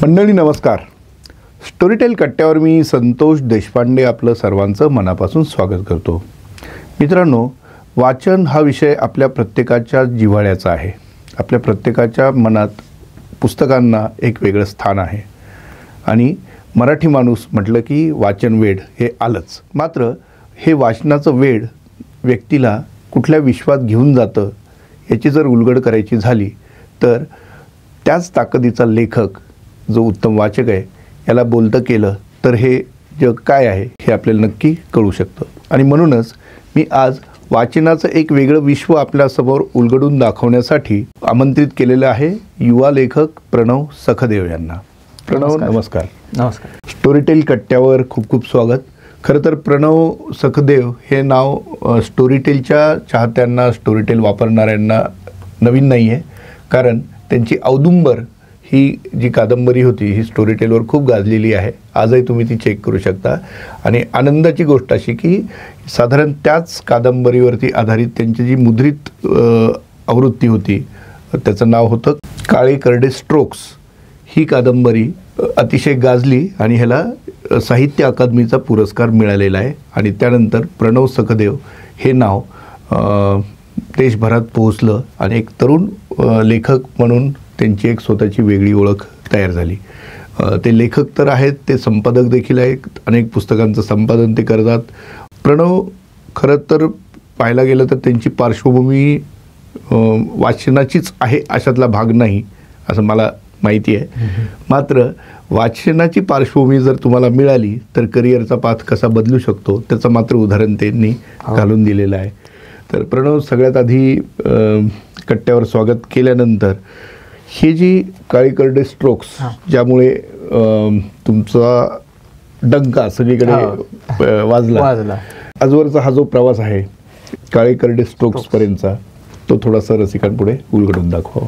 मंडळी नमस्कार. स्टोरीटेल कट्ट्यावर मी संतोष देशपांडे आपलं सर्वांचं मनापासून स्वागत करतो. मित्रांनो, वाचन हा विषय आपल्या प्रत्येकाच्या जिव्हाळ्याचा आहे. आपल्या प्रत्येकाच्या मनात पुस्तकांना एक वेगळं स्थान आहे आणि मराठी माणूस म्हटलं की वाचन वेड हे आलंच. मात्र हे वाचनाचं वेड व्यक्तीला कुठल्या विश्वात घेऊन जातं याची जर उलगड करायची झाली तर त्याच ताकदीचा लेखक जो उत्तम वाचक आहे याला बोलतं केलं तर हे जग काय आहे हे आपल्याला नक्की कळू शकतं. आणि म्हणूनच मी आज वाचनाचं एक वेगळं विश्व आपल्यासमोर उलगडून दाखवण्यासाठी आमंत्रित केलेलं आहे युवा लेखक प्रणव सखदेव यांना. प्रणव नमस्कार. नमस्कार. स्टोरीटेल कट्ट्यावर खूप खूप स्वागत. खरं तर प्रणव सखदेव हे नाव स्टोरीटेलच्या चाहत्यांना, स्टोरीटेल वापरणाऱ्यांना नवीन नाही आहे, कारण त्यांची औदुंबर ही जी कादंबरी होती ही स्टोरीटेलवर खूप गाजलेली आहे. आजही तुम्ही ती चेक करू शकता. आणि आनंदाची गोष्ट अशी की साधारण त्याच कादंबरीवरती आधारित त्यांची जी मुद्रित आवृत्ती होती त्याचं नाव होतं काळे करडे स्ट्रोक्स. ही कादंबरी अतिशय गाजली आणि ह्याला साहित्य अकादमीचा पुरस्कार मिळालेला आहे. आणि त्यानंतर प्रणव सखदेव हे नाव देशभरात पोहोचलं आणि एक तरुण लेखक म्हणून त्यांची एक स्वतःची वेगळी ओळख तयार झाली. ते लेखक तर आहेत, ते संपादक देखील आहेत. अनेक पुस्तकांचं संपादन ते करतात. प्रणव खरं तर पाहायला गेलं तर त्यांची पार्श्वभूमी वाचनाचीच आहे अशातला भाग नाही असं मला माहिती आहे. मात्र वाचनाची पार्श्वभूमी जर तुम्हाला मिळाली तर करिअरचा पाथ कसा बदलू शकतो त्याचं मात्र उदाहरण त्यांनी घालून दिलेलं आहे. तर प्रणव, सगळ्यात आधी कट्ट्यावर स्वागत केल्यानंतर ही जी काळी करडे स्ट्रोक्स ज्यामुळे तुमचा डंका सगळीकडे वाजला, आजवरचा हा जो प्रवास आहे काळी करडे स्ट्रोक्सपर्यंतचा, तो थोडासा रसिकांपुढे उलगडून दाखवा.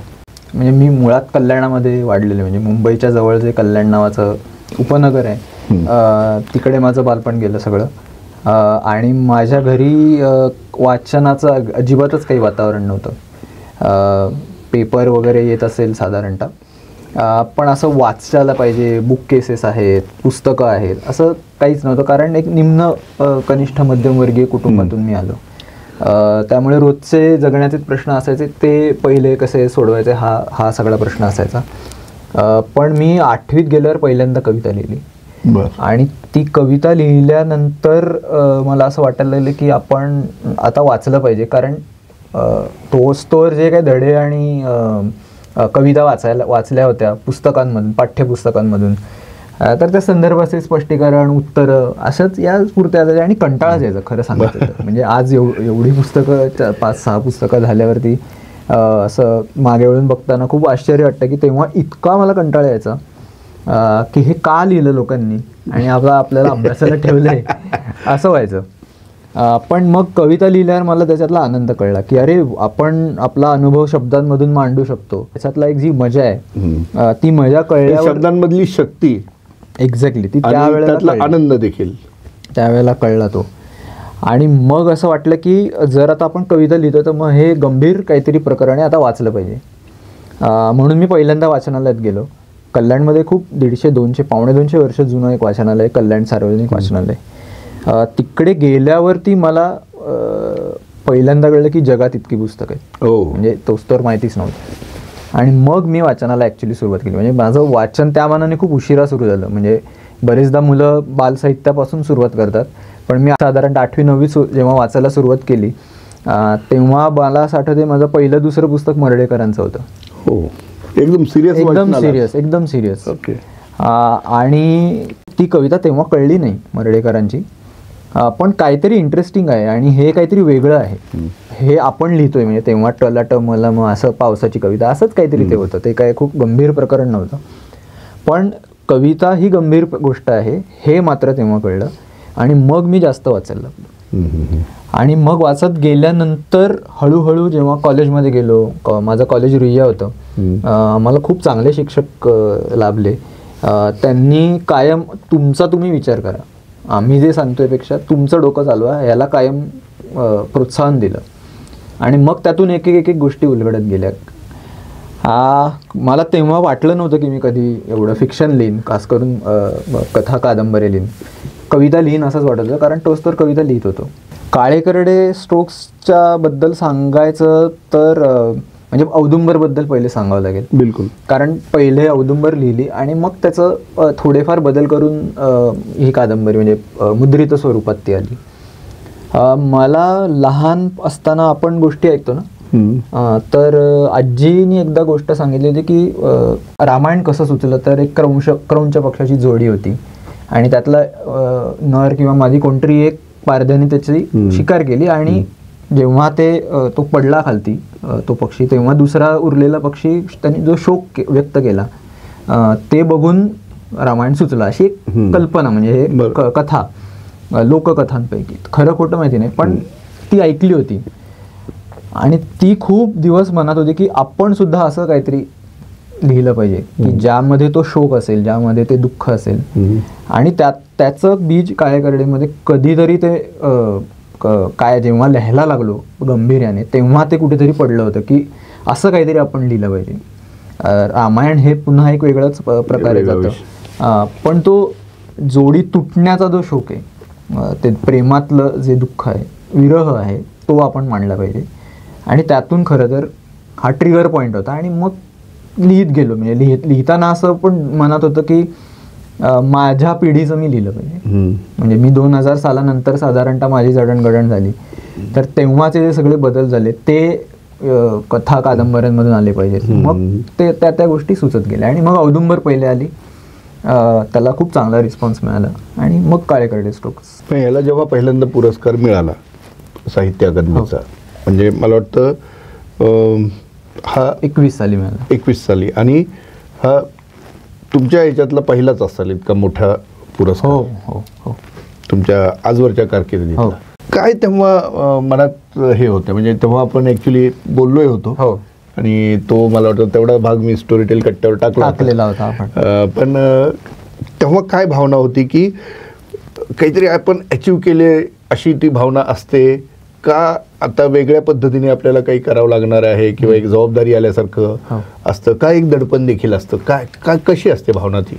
म्हणजे मी मुळात कल्याणामध्ये वाढलेले, म्हणजे मुंबईच्या जवळ जे कल्याण नावाचं उपनगर आहे तिकडे माझं बालपण गेलं सगळं. आणि माझ्या घरी वाचनाचं अजिबातच काही वातावरण नव्हतं. पेपर वगैरे येत असेल साधारणतः, पण असं वाचायला पाहिजे, बुक केसेस आहेत, पुस्तकं आहेत, असं काहीच नव्हतं. कारण एक निम्न कनिष्ठ मध्यमवर्गीय कुटुंबातून मी आलो. त्यामुळे रोजचे जगण्याचे प्रश्न असायचे ते पहिले कसे सोडवायचे हा सगळा प्रश्न असायचा. पण मी 8वीत गेल्यावर पहिल्यांदा कविता लिहिली. आणि ती कविता लिहिल्यानंतर मला असं वाटायला लागलं की आपण आता वाचलं पाहिजे. कारण तोवर जे काही धडे आणि कविता वाचल्या होत्या पुस्तकांमधून, पाठ्यपुस्तकांमधून, तर त्या संदर्भाचे स्पष्टीकरण, उत्तरं अशाच या पुरत्या असायच्या आणि कंटाळाच यायचा खरं सांगायचं तर. म्हणजे आज एवढी पुस्तकं, 5-6 पुस्तकं झाल्यावरती असं मागे वळून बघताना खूप आश्चर्य वाटतं की तेव्हा इतका मला कंटाळा यायचा की हे का लिहिलं लोकांनी आणि आपल्याला अभ्यासाला ठेवलंय असं व्हायचं. पण मग कविता लिहिल्यावर मला त्याच्यातला आनंद कळला की अरे, आपण आपला अनुभव शब्दांमधून मांडू शकतो. त्याच्यातला एक जी मजा आहे ती मजा कळल्यावर, शब्दांमधली शक्ती, एक्झॅक्टली, ती त्यावेळेला आनंद देखील त्यावेळेला कळला तो. आणि मग असं वाटलं की जर आता आपण कविता लिहितो तर मग हे गंभीर काहीतरी प्रकरण आहे, आता वाचलं पाहिजे. म्हणून मी पहिल्यांदा वाचनालयात गेलो. कल्याणमध्ये खूप 150-200 पावणे 200 वर्ष जुनं एक वाचनालय, कल्याण सार्वजनिक वाचनालय. तिकडे गेल्यावरती मला पहिल्यांदा कळलं की जगात इतकी पुस्तकं आहेत. म्हणजे तोच तर माहितीच नव्हतं. आणि मग मी वाचनाला ॲक्च्युली सुरुवात केली. म्हणजे माझं वाचन त्या मानाने खूप उशिरा सुरू झालं. म्हणजे बरेचदा मुलं बालसाहित्यापासून सुरुवात करतात, पण मी साधारण 8वी-9वी जेव्हा वाचायला सुरुवात केली तेव्हा मला असं आठवते माझं पहिलं दुसरं पुस्तक मर्ढेकरांचं होतं. एकदम सिरियस. ओके. आणि ती कविता तेव्हा कळली नाही मर्ढेकरांची, पण काहीतरी इंटरेस्टिंग आहे आणि हे काहीतरी वेगळं आहे, हे आपण लिहितोय. म्हणजे तेव्हा टलाट मला मग असं पावसाची कविता असंच काहीतरी ते होतं. ते काय खूप गंभीर प्रकरण नव्हतं, पण कविता ही गंभीर गोष्ट आहे हे मात्र तेव्हा कळलं. आणि मग मी जास्त वाचायला लागलो. आणि मग वाचत गेल्यानंतर हळूहळू जेव्हा कॉलेजमध्ये गेलो, माझं कॉलेज रुईया होतं, मला खूप चांगले शिक्षक लाभले. त्यांनी कायम तुम्ही विचार करा, आम्ही जे सांगतोय पेक्षा तुमचं डोकं चालवा, याला कायम प्रोत्साहन दिलं. आणि मग त्यातून एक एक गोष्टी उलगडत गेल्या. मला तेव्हा वाटलं नव्हतं की मी कधी एवढं फिक्शन लिहीन, खास करून कथा कादंबरी लिहीन. कविता लिहीन असंच वाटत होतं, कारण तोच तर कविता लिहित होतो. काळे करडे स्ट्रोक्सच्या बद्दल सांगायचं तर म्हणजे औदुंबरबद्दल पहिले सांगावं लागेल. बिलकुल. कारण पहिले औदुंबर लिहिली आणि मग त्याचं थोडेफार बदल करून ही कादंबरी म्हणजे मुद्रित स्वरूपात ती आली. मला लहान असताना आपण गोष्टी ऐकतो ना, तर आजीनी एकदा गोष्ट सांगितली होती की रामायण कसं सुचलं. तर एक क्रौंच पक्षाची जोडी होती आणि त्यातला नर किंवा मादी कोणतरी एक पारध्याने त्याची शिकार केली आणि जेव्हा तो पडला खालती तो पक्षी, तेव्हा दुसरा उरलेला पक्षी त्यांनी जो शोक व्यक्त केला ते बघून रामायण सुचलं. अशी एक कल्पना, म्हणजे हे कथा लोककथांपैकी, खरं खोटं माहिती नाही, पण ती ऐकली होती आणि ती खूप दिवस मनात होती की आपण सुद्धा असं काहीतरी लिहिलं पाहिजे की ज्यामध्ये तो शोक असेल, ज्यामध्ये ते दुःख असेल. आणि त्याचं बीज काळ्या करडेमध्ये कधीतरी ते काय जेव्हा लिहायला लागलो गंभीर्याने, तेव्हा ते कुठेतरी पडलं होतं की असं काहीतरी आपण लिहिलं पाहिजे. रामायण हे पुन्हा एक वेगळंच प्रकारे जातं, पण तो जोडी तुटण्याचा जो शोक आहे, ते प्रेमातलं जे दुःख आहे, विरह आहे, तो आपण मांडला पाहिजे. आणि त्यातून खरं तर हा ट्रिगर पॉईंट होता. आणि मग लिहित गेलो, म्हणजे लिहिताना असं पण मनात होतं की माझ्या पिढीचं मी लिहिलं पाहिजे. म्हणजे मी 2000 सालानंतर साधारणतः माझी जडणघडण झाली, तर तेव्हाचे जे सगळे बदल झाले ते कथा कादंबऱ्यांमधून आले पाहिजेत. मग ते त्या गोष्टी सुचत गेल्या आणि मग औदुंबर पहिले आली, त्याला खूप चांगला रिस्पॉन्स मिळाला आणि मग काळे करडे स्ट्रोक्स. याला जेव्हा पहिल्यांदा पुरस्कार मिळाला साहित्य अकादमीचा, म्हणजे मला वाटतं हा 21 साली मिळाला. 21 साली, आणि हा तुमच्या ह्याच्यातला पहिलाच असाल इतका मोठा पुरस्कार. हो हो हो. तुमच्या आजवरच्या कारकिर्दीतला. काय तेव्हा मनात हे होतं, म्हणजे तेव्हा आपण ॲक्च्युली बोललोय होतो. हो. आणि तो मला वाटतं तेवढा भाग मी स्टोरीटेल कट्ट्यावर टाकलेला होता आपण. पण तेव्हा काय भावना होती की काहीतरी आपण अचीव केले अशी ती भावना असते का, आता वेगळ्या पद्धतीने आपल्याला काही करावं लागणार आहे किंवा एक जबाबदारी आल्यासारखं असतं का, एक दडपण देखील असतं काय, कशी असते भावना ती?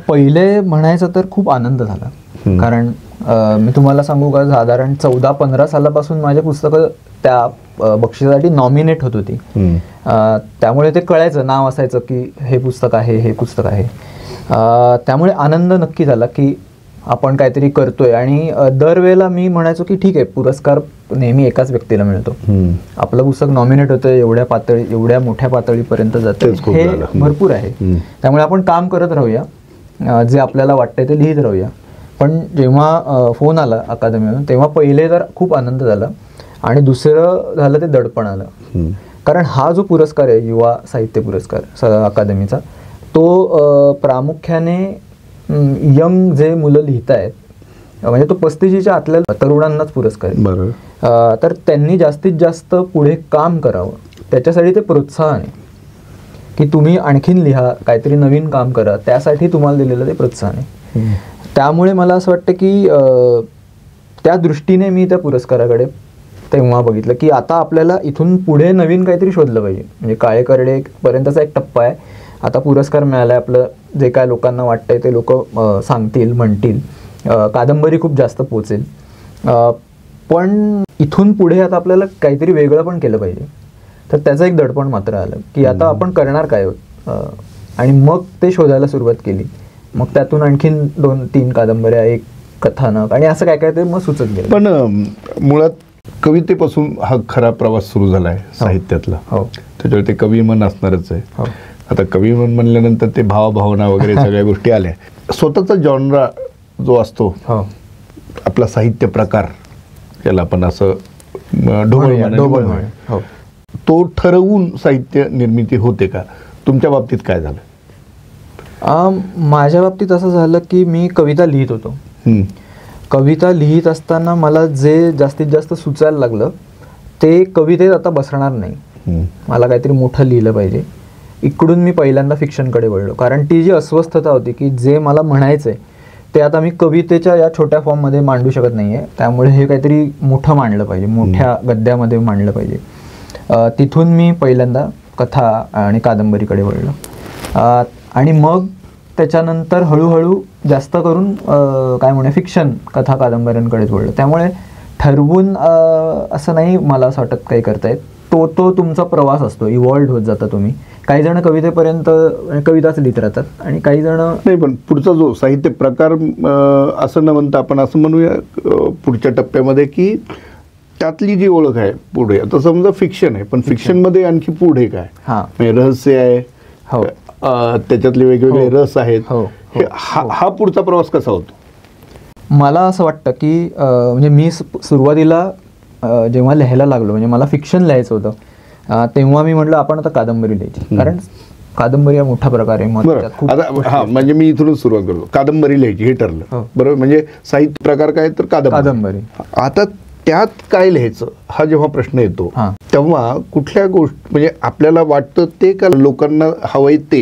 पहिले म्हणायचं तर खूप आनंद झाला, कारण मी तुम्हाला सांगू का, साधारण 14-15 सालापासून माझे पुस्तकं त्या बक्षिसासाठी नॉमिनेट होत होती. त्यामुळे ते कळायचं, नाव असायचं की हे पुस्तक आहे, हे पुस्तक आहे. त्यामुळे आनंद नक्की झाला की आपण काहीतरी करतोय. आणि दरवेळेला मी म्हणायचो की ठीक आहे, पुरस्कार नेहमी एकाच व्यक्तीला मिळतो, आपलं पुस्तक नॉमिनेट होतं, एवढ्या मोठ्या पातळीपर्यंत जातं, हे भरपूर आहे. त्यामुळे आपण काम करत राहूया, जे आपल्याला वाटतंय ते लिहित राहूया. पण जेव्हा फोन आला अकादमीमधून, तेव्हा पहिले तर खूप आनंद झाला आणि दुसरं झालं ते दडपण आलं. कारण हा जो पुरस्कार आहे, युवा साहित्य पुरस्कार अकादमीचा, तो प्रामुख्याने यंग जे मुलं लिहित आहेत, म्हणजे तो 35च्या आतल्या तरुणांनाच पुरस्कार आहे. तर त्यांनी जास्तीत जास्त पुढे काम करावं, त्याच्यासाठी ते प्रोत्साहन आहे की तुम्ही आणखीन लिहा, काहीतरी नवीन काम करा, त्यासाठी तुम्हाला दिलेलं ते प्रोत्साहन आहे. त्यामुळे मला असं वाटतं की त्या दृष्टीने मी त्या पुरस्काराकडे तेव्हा बघितलं की आता आपल्याला इथून पुढे नवीन काहीतरी शोधलं पाहिजे. म्हणजे काळे करडे पर्यंतचा एक टप्पा आहे, आता पुरस्कार मिळाला आहे, आपलं जे काय लोकांना वाटतंय ते लोक सांगतील, म्हणतील, कादंबरी खूप जास्त पोचेल. पण इथून पुढे आता आपल्याला काहीतरी वेगळं पण केलं पाहिजे. तर त्याचं एक दडपण मात्र आलं की आता आपण करणार काय, आणि मग ते शोधायला सुरुवात केली. मग त्यातून आणखीन 2-3 कादंबऱ्या, एक कथानक आणि असं काय काय ते मग सुचत गेलं. पण मुळात कवितेपासून हा खरा प्रवास सुरू झाला आहे साहित्यातला. त्याच्यावर ते कविमन असणारच आहे. आता कविमन म्हणल्यानंतर ते भावभावना वगैरे सगळ्या गोष्टी आल्या. स्वतःचा जॉनरा जो असतो, आपला साहित्य प्रकार, ज्याला आपण असं ढोबळ, तो ठरवून साहित्य निर्मिती होते का? तुमच्या बाबतीत काय झालं? माझ्या बाबतीत असं झालं की मी कविता लिहित होतो. कविता लिहित असताना मला जे जास्तीत जास्त सुचायला लागलं ते कवितेत आता बसणार नाही, मला काहीतरी मोठं लिहिलं पाहिजे. इकडून मी पहिल्यांदा फिक्शनकडे वळलो, कारण ती जी अस्वस्थता होती की जे मला म्हणायचंय ते आता मी कवितेच्या या छोट्या फॉर्ममध्ये मांडू शकत नाही आहे, त्यामुळे हे काहीतरी मोठं मांडलं पाहिजे, मोठ्या गद्यामध्ये मांडलं पाहिजे. तिथून मी पहिल्यांदा कथा आणि कादंबरीकडे वळलं. आणि मग त्याच्यानंतर हळूहळू जास्त करून काय म्हणूया फिक्शन कथा कादंबऱ्यांकडेच वळलं. त्यामुळे ठरवून असं नाही मला असं वाटत काही करता येत. तो तुमचा प्रवास असतो, इव्हॉल्व्ड होत जाता तुम्ही. काही जण कवितेपर्यंत कविताच लिहित राहतात आणि काही जण नाही, पण पुढचा जो साहित्य प्रकार असं न म्हणता आपण असं म्हणूया पुढच्या टप्प्यामध्ये की त्यातली जी ओळख आहे पुढे, आता समजा फिक्शन आहे पण फिक्शनमध्ये आणखी पुढे काय म्हणजे रहस्य आहे, हो त्याच्यातले वेगवेगळे रस आहेत, हो हा पुढचा प्रवास कसा होतो? मला असं वाटतं की म्हणजे मी सुरुवातीला जेव्हा लिहायला लागलो, म्हणजे मला फिक्शन लिहायचं होतं, तेव्हा मी म्हटलं आपण आता कादंबरी लिहायची, कारण कादंबरी हा मोठा प्रकार आहे. आता म्हणजे मी इथूनच सुरुवात करतो. कादंबरी लिहायची हे ठरलं, बरोबर. म्हणजे साहित्य प्रकार काय तर कादंबरी. आता त्यात काय लिहायचं हा जेव्हा प्रश्न येतो तेव्हा कुठल्या गोष्ट म्हणजे आपल्याला वाटतं ते का लोकांना हवंय ते,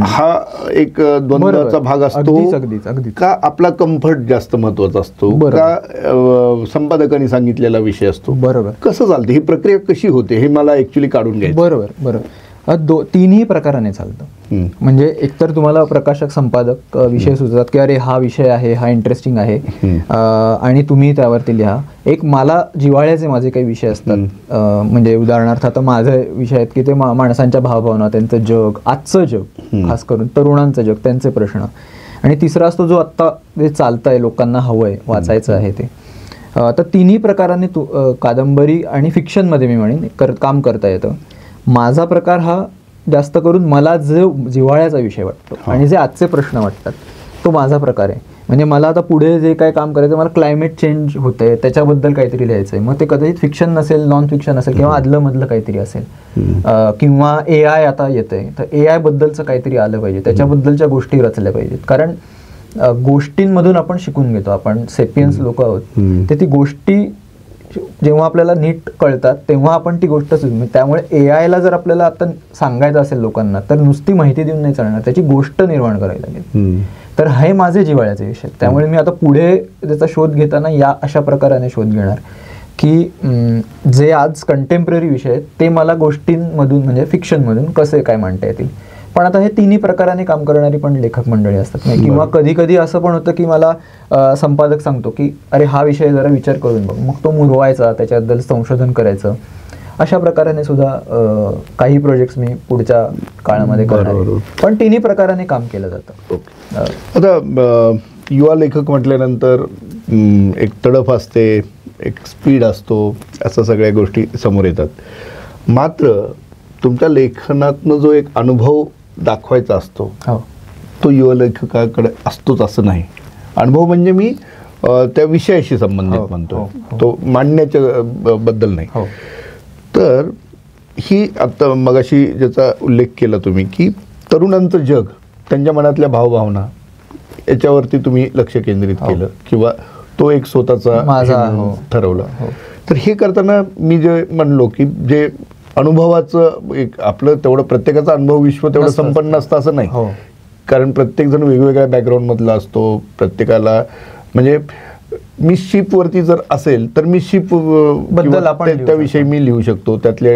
हा एक द्वंद्वाचा भाग असतो का आपला कम्फर्ट जास्त महत्वाचा असतो का संपादकांनी सांगितलेला विषय असतो? बरोबर. कसं चालतं ही प्रक्रिया, कशी होते हे मला ऍक्च्युली काढून घ्यायचं. बरोबर. तिन्ही प्रकाराने चालतं. म्हणजे एकतर तुम्हाला प्रकाशक संपादक विषय सुचतात की अरे हा विषय आहे, हा इंटरेस्टिंग आहे आणि तुम्ही त्यावरती लिहा. एक मला जिव्हाळ्याचे माझे काही विषय असतात, म्हणजे उदाहरणार्थ आता माझे विषय आहेत की ते माणसांच्या भावभावना, त्यांचं जग, आजचं जग, खास करून तरुणांचं जग, त्यांचे प्रश्न. आणि तिसरा असतो जो आत्ता जे चालतंय, लोकांना हवंय, वाचायचं आहे ते. तर तिन्ही प्रकाराने कादंबरी आणि फिक्शनमध्ये मी म्हणेन काम करता येतं. माझा प्रकार हा जास्त करून मला जो जिव्हाळ्याचा विषय वाटतो आणि जे आजचे प्रश्न वाटतात तो माझा प्रकार आहे. म्हणजे मला आता पुढे जे काय काम करायचं, मला क्लायमेट चेंज होतंय त्याच्याबद्दल काहीतरी लिहायचं आहे. मग ते कदाचित फिक्शन नसेल, नॉन फिक्शन असेल किंवा आदलं मधलं काहीतरी असेल, किंवा AI आता येतंय तर AI बद्दलचं काहीतरी आलं पाहिजे, त्याच्याबद्दलच्या गोष्टी रचल्या पाहिजेत. कारण गोष्टींमधून आपण शिकून घेतो, आपण सेपियन्स लोक आहोत. तर ती गोष्टी जेव्हा आपल्याला नीट कळतात तेव्हा आपण ती गोष्ट त्यामुळे AI ला जर आपल्याला आता सांगायचं असेल लोकांना तर नुसती माहिती देऊन नाही चालणार, त्याची गोष्ट निर्माण करायला लागेल. तर हे माझे जिव्हाळ्याचे विषय. त्यामुळे मी आता पुढे त्याचा शोध घेताना या अशा प्रकाराने शोध घेणार की जे आज कंटेम्पररी विषय आहेत ते मला गोष्टींमधून म्हणजे फिक्शनमधून कसे काय मांडता येतील. पण आता हे तिन्ही प्रकाराने काम करणारी पण लेखक मंडळी असतात नाही, किंवा कधी कधी असं पण होतं की मला संपादक सांगतो की अरे हा विषय जरा विचार करून बघ, मग तो मुरवायचा, त्याच्याबद्दल संशोधन करायचं. अशा प्रकाराने सुद्धा काही प्रोजेक्ट्स मी पुढच्या काळामध्ये करणार, पण तिन्ही प्रकाराने काम केलं जातं. आता युवा लेखक म्हटल्यानंतर एक तडफ असते, एक स्पीड असतो, असं सगळ्या गोष्टी समोर येतात. मात्र तुमच्या लेखनातनं जो एक अनुभव दाखवायचा असतो तो युवा लेखकाकडे असतोच असं नाही. अनुभव म्हणजे मी त्या विषयाशी संबंधित म्हणतो, तो मांडण्याच्या बद्दल नाही. तर ही आता मगाशी ज्याचा उल्लेख केला तुम्ही की तरुणांचं जग, त्यांच्या मनातल्या भावभावना याच्यावरती तुम्ही लक्ष केंद्रित केलं किंवा तो एक स्वतःचा ठरवला. तर हे करताना मी जे म्हणलो की जे अनुभवाचं एक आपलं तेवढं प्रत्येकाचा अनुभव विश्व तेवढं संपन्न असतं असं नाही, कारण प्रत्येक जण वेगवेगळ्या बॅकग्राऊंडमधला असतो. प्रत्येकाला म्हणजे मिसशिप वरती जर असेल तर मिसशिप बद्दल त्याविषयी मी लिहू शकतो, त्यातले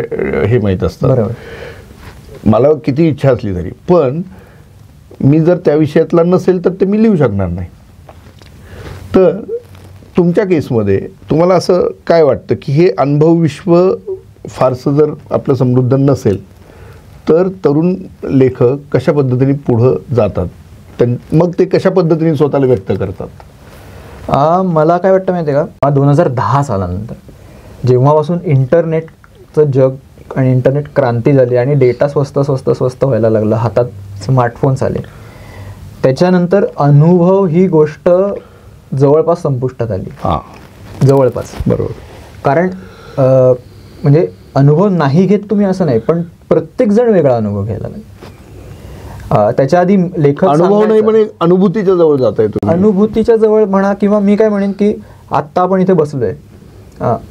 हे माहीत असतं. मला किती इच्छा असली तरी पण मी जर त्या विषयातला नसेल तर ते मी लिहू शकणार नाही. तर तुमच्या केसमध्ये तुम्हाला असं काय वाटतं की हे अनुभव विश्व फारसं जर आपलं समृद्ध नसेल तर तरुण लेखक कशा पद्धतीने पुढं जातात, मग ते कशा पद्धतीने स्वतःला व्यक्त करतात? मला काय वाटतं माहिती आहे का, 2010 सालानंतर जेव्हापासून इंटरनेटचं जग आणि इंटरनेट क्रांती झाली आणि डेटा स्वस्त व्हायला लागला, हातात स्मार्टफोन्स आले, त्याच्यानंतर अनुभव ही गोष्ट जवळपास संपुष्टात आली. जवळपास, बरोबर. कारण म्हणजे अनुभव नाही घेत तुम्ही असं नाही, पण प्रत्येक जण वेगळा अनुभव घ्यायला लागला. त्याच्या आधी लेखक अनुभव नाही पण अनुभूतीच्या जवळ जात आहे, अनुभूतीच्या जवळ म्हणा, किंवा मी काय म्हणेन की आत्ता आपण इथे बसलोय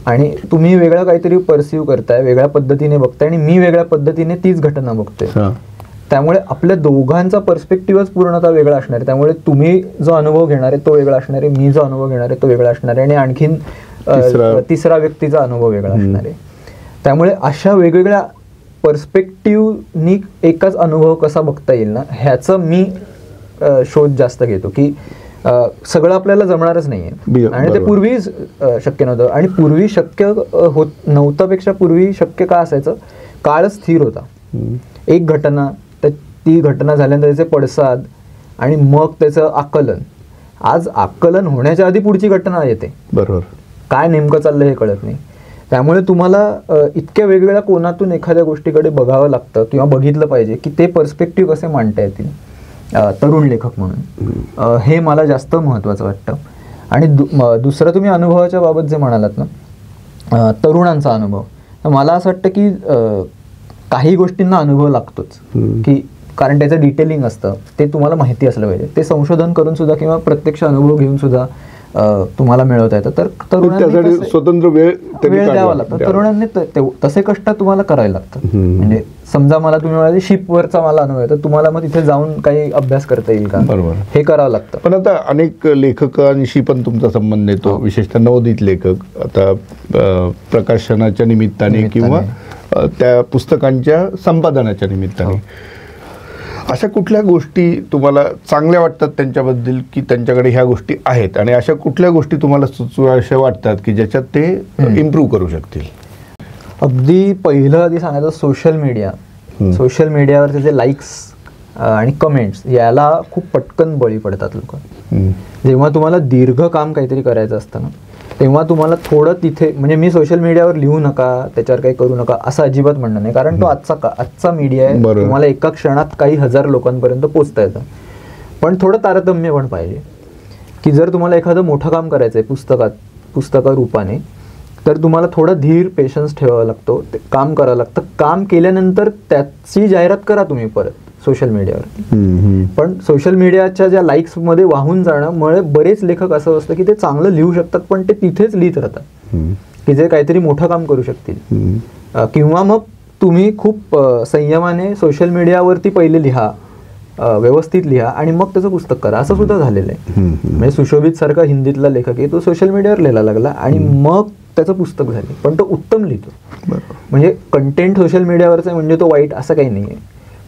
आणि तुम्ही वेगळं काहीतरी परसिव्ह करताय, वेगळ्या पद्धतीने बघताय आणि मी वेगळ्या पद्धतीने तीच घटना बघतोय. त्यामुळे आपल्या दोघांचा पर्स्पेक्टिव्हच पूर्णतः वेगळा असणार आहे. त्यामुळे तुम्ही जो अनुभव घेणार आहे तो वेगळा असणार आहे, मी जो अनुभव घेणार आहे तो वेगळा असणार आहे, आणि आणखीन तिसरा व्यक्तीचा अनुभव वेगळा असणार आहे. त्यामुळे अशा वेगवेगळ्या पर्स्पेक्टिव्हनी एकाच अनुभव कसा बघता येईल ना ह्याचं मी शोध जास्त घेतो की सगळं आपल्याला जमणारच नाहीये आणि ते पूर्वी शक्य नव्हतं आणि पूर्वी शक्य होत नव्हतं पूर्वी शक्य का असायचं, काळ स्थिर होता. एक घटना तर ती घटना झाल्यानंतर त्याचे पडसाद आणि मग त्याचं आकलन. आज आकलन होण्याच्या आधी पुढची घटना येते, बरोबर, काय नेमकं चाललं हे कळत नाही. त्यामुळे तुम्हाला इतक्या वेगवेगळ्या कोनातून एखाद्या गोष्टीकडे बघावं लागतं किंवा बघितलं पाहिजे की ते पर्स्पेक्टिव्ह कसे मांडता येतील तरुण लेखक म्हणून. हे मला जास्त महत्त्वाचं वाटतं. आणि दुसरं तुम्ही अनुभवाच्या बाबत जे म्हणालात ना, तरुणांचा अनुभव, तर मला असं वाटतं की काही गोष्टींना अनुभव लागतोच की कारण त्याचं डिटेलिंग असतं, ते तुम्हाला माहिती असलं पाहिजे. ते संशोधन करून सुद्धा किंवा प्रत्यक्ष अनुभव घेऊन सुद्धा तुम्हाला मिळवता येतं. तर तरुणांनी स्वतंत्र वेळ द्यावा लागतो. तरुणांनी तसे कष्ट तुम्हाला करायला लागतात. म्हणजे समजा मला तुम्ही म्हणाले शिपवरचा मला अनुभव आहे, तर तुम्हाला मग तिथे जाऊन काही अभ्यास करता येईल का, बरोबर, हे करावं लागतं. पण आता अनेक लेखकांशी पण तुमचा संबंध येतो, विशेषतः नवोदित लेखक. आता प्रकाशनाच्या निमित्ताने किंवा त्या पुस्तकांच्या संपादनाच्या निमित्ताने अशा कुठल्या गोष्टी तुम्हाला चांगल्या वाटतात त्यांच्याबद्दल की त्यांच्याकडे ह्या गोष्टी आहेत, आणि अशा कुठल्या गोष्टी तुम्हाला सुचवाव्याशा वाटतात की ज्याच्यात ते इम्प्रूव्ह करू शकतील? अगदी पहिलं आधी सांगायचं, सोशल मीडियावरचे जे लाईक्स आणि कमेंट्स याला खूप पटकन बळी पडतात लोक. जेव्हा तुम्हाला दीर्घ काम काहीतरी करायचं असतं ना, तेव्हा तुम्हाला थोडं तिथे, म्हणजे मी सोशल मीडियावर लिहू नका, त्याच्यावर काही करू नका असं अजिबात म्हणणं नाही, कारण तो आजचा मीडिया आहे. तुम्हाला एका क्षणात काही हजार लोकांपर्यंत पोहोचता येतं. पण थोडं तारतम्य पण पाहिजे की जर तुम्हाला एखादं मोठं काम करायचं आहे पुस्तका रूपाने, तर तुम्हाला थोडा धीर, पेशन्स ठेवावा लागतो. ते काम करावं लागतं. काम केल्यानंतर त्याची जाहिरात करा तुम्ही परत सोशल मीडियावरती. पण सोशल मीडियाच्या ज्या लाईक्समध्ये वाहून जाण्यामुळे बरेच लेखक असं असतं की ते चांगलं लिहू शकतात, पण ते तिथेच लिहित राहतात की जे काहीतरी मोठं काम करू शकतील. किंवा मग तुम्ही खूप संयमाने सोशल मीडियावरती पहिले लिहा, व्यवस्थित लिहा आणि मग त्याचं पुस्तक करा, असं सुद्धा झालेलं आहे. म्हणजे सुशोभित सारखा हिंदीतला लेखक आहे, तो सोशल मीडियावर लिहायला लागला आणि मग त्याचं पुस्तक झाले, पण तो उत्तम लिहितो. म्हणजे कंटेंट सोशल मीडियावरचं म्हणजे तो वाईट असं काही नाही आहे,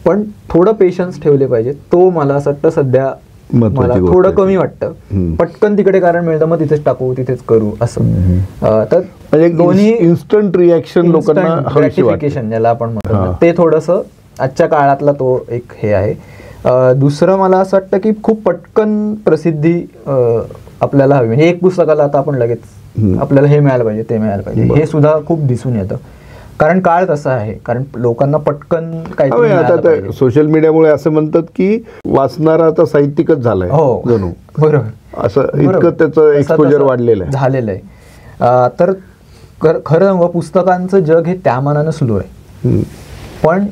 पण थोडं पेशन्स ठेवले पाहिजे. तो मला असं वाटतं सध्या मला थोडं कमी वाटतं. पटकन तिकडे कारण मिळतं, मग तिथेच टाकू, तिथेच करू असं. तर दोन्ही इन्स्टंट रिॲक्शन, लोकांना ग्रॅटिफिकेशन ज्याला आपण म्हणतो, ते थोडंसं आजच्या काळातला तो एक हे आहे. दुसरं मला असं वाटतं की खूप पटकन प्रसिद्धी आपल्याला हवी. म्हणजे एक पुस्तकाला आता आपण लगेच आपल्याला हे मिळालं पाहिजे, ते मिळालं पाहिजे, हे सुद्धा खूप दिसून येतं. कारण काळ तसा आहे, कारण लोकांना पटकन काहीतरी. आता सोशल मीडियामुळे असं म्हणतात की वाचणारा आता साहित्यिकच झालाय, जणू. बरोबर, असं इतकं त्याचं एक्सपोजर वाढलेलं आहे. तर खरं पुस्तकांचं जग हे त्या मानानं सुरू आहे. पण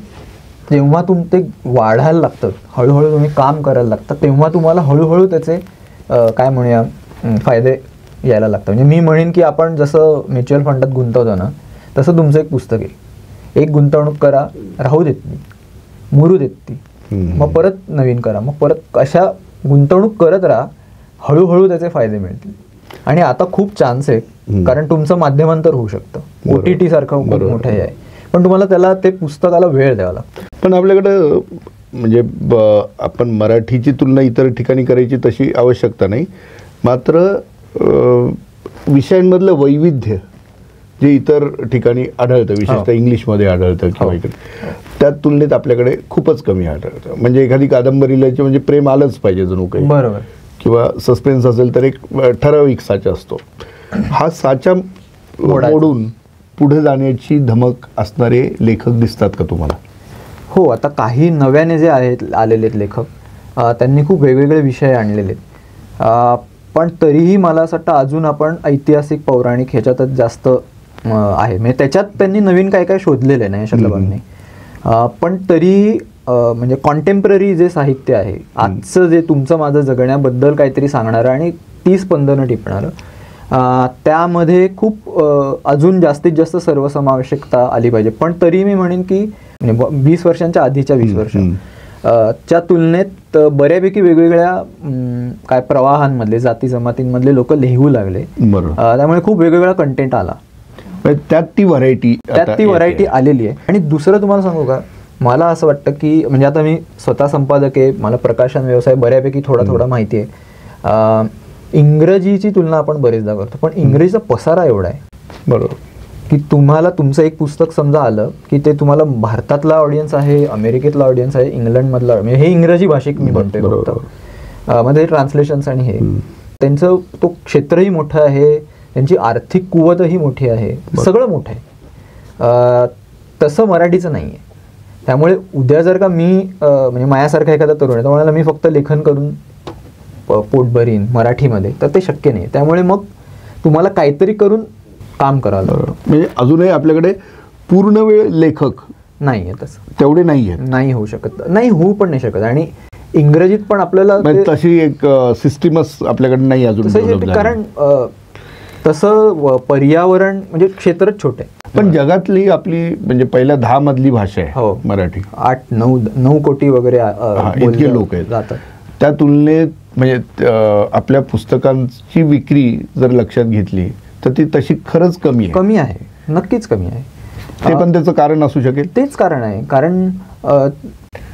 जेव्हा ते वाढायला लागतं, हळूहळू तुम्ही काम करायला लागतं, तेव्हा तुम्हाला हळूहळू त्याचे काय म्हणूया फायदे यायला लागतात. म्हणजे मी म्हणेन की आपण जसं म्युच्युअल फंडात गुंतवतो ना, तसं तुमचं एक पुस्तक आहे. एक गुंतवणूक करा, राहू देत ती, मुरू देत ती, मग परत नवीन करा, मग परत अशा गुंतवणूक करत राहा, हळूहळू त्याचे फायदे मिळतील. आणि आता खूप चान्स आहे, कारण तुमचं माध्यमांतर होऊ शकतं. OTT सारखं खूप मोठं आहे, पण तुम्हाला त्याला ते पुस्तकाला वेळ द्यावा लागतो. पण आपल्याकडं म्हणजे आपण मराठीची तुलना इतर ठिकाणी करायची तशी आवश्यकता नाही, मात्र विषयांमधलं वैविध्य जे इतर ठिकाणी आढळतं, विशेषतः इंग्लिशमध्ये आढळतं किंवा इकडे, त्या तुलनेत आपल्याकडे खूपच कमी आढळतं. म्हणजे एखादी कादंबरी लिहायची म्हणजे प्रेम आलंच पाहिजे जणू काही, बरोबर, किंवा सस्पेन्स असेल तर एक ठराविक साचा असतो. हा साचा मोडून पुढे जाण्याची धमक असणारे लेखक दिसतात का तुम्हाला? हो, आता काही नव्याने जे आलेले आहेत लेखक, त्यांनी खूप वेगवेगळे विषय आणलेले आहेत. पण तरीही मला असं वाटतं अजून आपण ऐतिहासिक, पौराणिक ह्याच्यातच जास्त आहे. म्हणजे त्याच्यात त्यांनी नवीन काय काय शोधलेलं आहे, नाही शक्यभाग नाही. पण तरी म्हणजे कॉन्टेम्पररी जे साहित्य आहे, आजचं जे तुमचं माझं जगण्याबद्दल काहीतरी सांगणारं आणि ती स्पंदनं टिपणारं, त्यामध्ये खूप अजून जास्तीत जास्त सर्वसमावेशकता आली पाहिजे. पण तरी मी म्हणेन की 20 वर्षांच्या आधीच्या 20 वर्ष च्या तुलनेत बऱ्यापैकी वेगवेगळ्या काय प्रवाहांमधले, जाती जमातींमधले लोक लिहू लागले. त्यामुळे खूप वेगवेगळा कंटेंट आला. म्हणजे त्यात ती व्हरायटी आलेली आहे. आणि दुसरं तुम्हाला सांगू का, मला असं वाटतं की म्हणजे आता मी स्वतः संपादक आहे, मला प्रकाशन व्यवसाय बऱ्यापैकी थोडा माहिती आहे. इंग्रजीची तुलना आपण बरेचदा करतो, पण इंग्रजीचा पसारा एवढा आहे बरोबर की तुम्हाला तुमचं एक पुस्तक समजा आलं की ते तुम्हाला भारतातला ऑडियन्स आहे, अमेरिकेतला ऑडियन्स आहे, इंग्लंडमधला, म्हणजे हे इंग्रजी भाषिक मी म्हणतोय फक्त, मध्ये ट्रान्सलेशन्स आणि हे त्यांचं तो क्षेत्रही मोठं आहे, त्यांची आर्थिक कुवतही मोठी आहे, सगळं मोठं आहे. तसं मराठीचं नाही आहे. त्यामुळे उद्या जर का मी म्हणजे माझ्यासारखा एखादा तरुण आहे, तर मला मी फक्त लेखन करून पोट भरीन मराठीमध्ये, तर ते शक्य नाही. त्यामुळे मग तुम्हाला काहीतरी करून काम करावं लागतं. म्हणजे अजूनही आपल्याकडे पूर्ण वेळ लेखक नाही आहे, तसं तेवढे नाही आहे, नाही होऊ शकत, नाही होऊ पण नाही शकत. आणि इंग्रजीत पण आपल्याला तशी एक सिस्टीमच आपल्याकडे नाही अजून, कारण तसं पर्यावरण म्हणजे क्षेत्रच छोटे आहे. पण जगातली आपली म्हणजे पहिल्या 10 मधली भाषा आहे मराठी. 8-9 कोटी वगैरे इतके लोक आहेत जातात. त्या तुलनेत म्हणजे आपल्या पुस्तकांची विक्री जर लक्षात घेतली तर ती तशी खरंच कमी आहे, नक्कीच कमी आहे. ते पण त्याचं कारण असू शकेल. तेच कारण आहे, कारण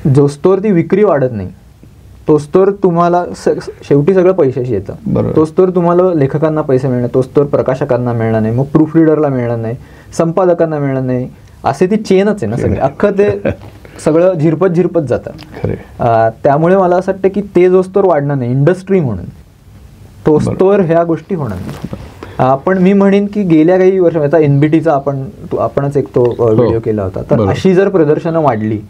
जोस्तोवर ती विक्री वाढत नाही तोस्तोवर तुम्हाला शेवटी सगळं पैशाशी येतं. तोस्तोवर तुम्हाला लेखकांना पैसे मिळणार, तोस्तोवर प्रकाशकांना मिळणार नाही, मग प्रूफ रीडरला मिळणार नाही, संपादकांना मिळणार नाही. असे ती चेनच आहे ना सगळे, अख्खं ते सगळं झिरपत जातं. त्यामुळे मला असं वाटतं की ते जोस्तोवर वाढणार नाही इंडस्ट्री म्हणून, तोस्तोवर ह्या गोष्टी होणार नाही. पण मी म्हणेन की गेल्या काही वर्ष आता NBTचा आपणच एक तो व्हिडिओ केला होता, तर अशी जर प्रदर्शनं वाढली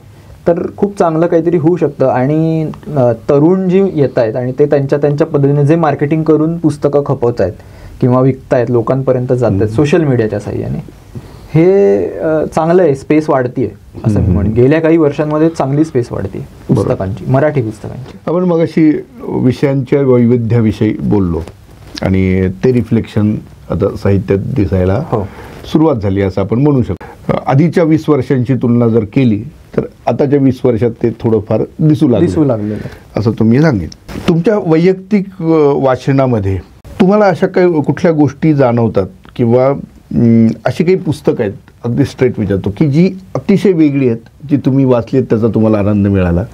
तर खूप चांगलं काहीतरी होऊ शकतं. आणि तरुण जी येत आहेत आणि ते त्यांच्या पद्धतीने जे मार्केटिंग करून पुस्तकं खपवत आहेत किंवा विकतायत, लोकांपर्यंत जात आहेत सोशल मीडियाच्या साह्याने, हे चांगलं आहे. स्पेस वाढतीये असं मी म्हणेन. गेल्या काही वर्षांमध्ये चांगली स्पेस वाढते पुस्तकांची, मराठी पुस्तकांची. आपण मग अशी विषयांच्या वैविध्याविषयी बोललो आणि ते रिफ्लेक्शन आता साहित्यात दिसायला सुरुवात झाली असं आपण म्हणू शकतो. आधीच्या 20 वर्षांची तुलना जर केली तर आताच्या 20 वर्षात ते थोडंफार दिसू लागलं असं तुम्ही सांगितलं. तुमच्या वैयक्तिक वाचनामध्ये तुम्हाला अशा काही कुठल्या गोष्टी जाणवतात किंवा अशी काही पुस्तकं आहेत, अगदी स्ट्रेट विचारतो, की जी अतिशय वेगळी आहेत, जी तुम्ही वाचलीत त्याचा तुम्हाला आनंद मिळाला,